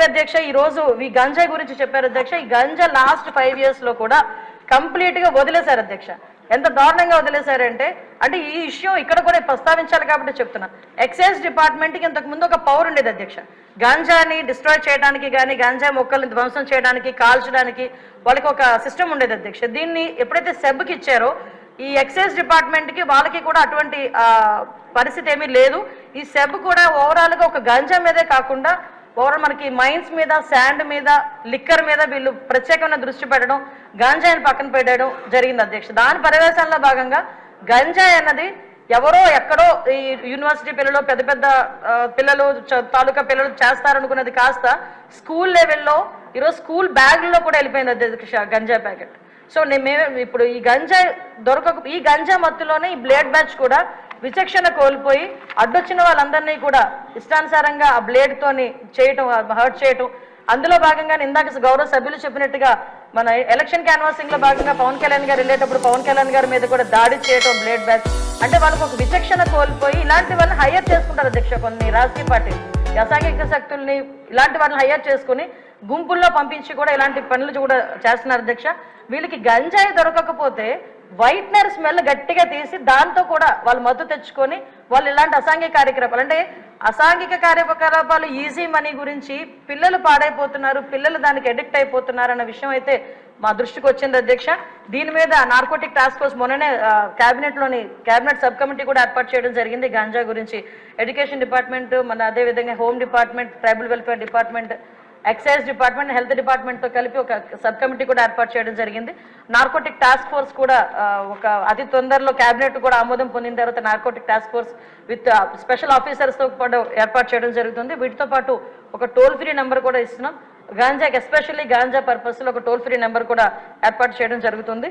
అధ్యక్ష ఈ రోజు ఈ గంజా గురించి చెప్పారు అధ్యక్ష. ఈ గంజా లాస్ట్ 5 years లో కూడా కంప్లీట్ గా వదిలేశారు అధ్యక్ష. ఎంత దారుణంగా వదిలేశారంటే అంటే ఈ ఇష్యూ ఇక్కడ కూడా ప్రస్తావించాలి కాబట్టి చెప్తున్నా. ఎక్సైజ్ డిపార్ట్మెంట్ కి ఇంతకు ముందు ఒక పవర్ ఉండేది అధ్యక్ష. గాంజాని డిస్ట్రాయ్ చేయడానికి కానీ గాంజా మొక్కల్ని ధ్వంసం చేయడానికి కాల్చడానికి వాళ్ళకి ఒక సిస్టమ్ ఉండేది అధ్యక్ష. దీన్ని ఎప్పుడైతే సెబ్కి ఇచ్చారో ఈ ఎక్సైజ్ డిపార్ట్మెంట్ కి వాళ్ళకి కూడా అటువంటి పరిస్థితి ఏమీ లేదు. ఈ సెబ్ కూడా ఓవరాల్ గా ఒక గంజా మీదే కాకుండా ఓవరాల్ మనకి మైన్స్ మీద శాండ్ మీద లిక్కర్ మీద వీళ్ళు ప్రత్యేకమైన దృష్టి పెట్టడం గంజాయిని పక్కన పెట్టడం జరిగింది అధ్యక్ష. దాని పర్యవేక్షణలో భాగంగా గంజాయి అన్నది ఎవరో ఎక్కడో ఈ యూనివర్సిటీ పిల్లలు పెద్ద పెద్ద పిల్లలు తాలూకా పిల్లలు చేస్తారనుకున్నది కాస్త స్కూల్ లెవెల్లో ఈరోజు స్కూల్ బ్యాగ్లో కూడా వెళ్ళిపోయింది అధ్యక్ష గంజా ప్యాకెట్. సో మేము ఇప్పుడు ఈ గంజాయి ఈ గంజా మత్తులోనే ఈ బ్లేడ్ బ్యాచ్ కూడా విచక్షణ కోల్పోయి అడ్డొచ్చిన వాళ్ళందరినీ కూడా ఇష్టానుసారంగా ఆ బ్లేడ్ తోని చేయటం హర్ట్ చేయటం. అందులో భాగంగా ఇందాక గౌరవ సభ్యులు చెప్పినట్టుగా మన ఎలక్షన్ క్యాన్వాసింగ్ లో భాగంగా పవన్ కళ్యాణ్ గారు వెళ్ళేటప్పుడు పవన్ కళ్యాణ్ గారి మీద కూడా దాడి చేయటం బ్లేడ్ బ్యాచ్ అంటే వాళ్ళకు ఒక విచక్షణ కోల్పోయి ఇలాంటి వాళ్ళని హైయర్ చేసుకుంటారు అధ్యక్ష. కొన్ని రాజకీయ పార్టీలు అసాంఘిక శక్తుల్ని ఇలాంటి వాళ్ళని హైయర్ చేసుకుని గుంపుల్లో పంపించి కూడా ఇలాంటి పనులు కూడా చేస్తున్నారు అధ్యక్ష. వీళ్ళకి గంజాయి దొరకకపోతే వైట్నర్ స్మెల్ గట్టిగా తీసి దాంతో కూడా వాళ్ళు మద్దతు తెచ్చుకొని వాళ్ళు ఇలాంటి అసాంఘిక కార్యకలాపాలు అంటే అసాంఘిక కార్యకలాపాలు ఈజీ మనీ గురించి పిల్లలు పాడైపోతున్నారు, పిల్లలు దానికి అడిక్ట్ అయిపోతున్నారు అన్న విషయం అయితే మా దృష్టికి వచ్చింది అధ్యక్ష. దీని మీద నార్కోటిక్ టాస్క్ ఫోర్స్ మొన్ననే క్యాబినెట్ సబ్ కమిటీ కూడా ఏర్పాటు చేయడం జరిగింది. గాంజా గురించి ఎడ్యుకేషన్ డిపార్ట్మెంట్ మన అదేవిధంగా home department, tribal welfare department, excise department, health department తో కలిపి ఒక సబ్ కమిటీ కూడా ఏర్పాటు చేయడం జరిగింది. నార్కోటిక్ టాస్క్ ఫోర్స్ కూడా ఒక అతి తొందరలో కేబినెట్ కూడా ఆమోదం పొందిన తర్వాత narcotic task force with special officers తో పాటు ఏర్పాటు చేయడం జరుగుతుంది. వీటితో పాటు ఒక టోల్ ఫ్రీ నెంబర్ కూడా ఇస్తున్నాం. గాంజాకి ఎస్పెషల్లీ గాంజా పర్పస్ లో ఒక టోల్ ఫ్రీ నెంబర్ కూడా ఏర్పాటు చేయడం జరుగుతుంది.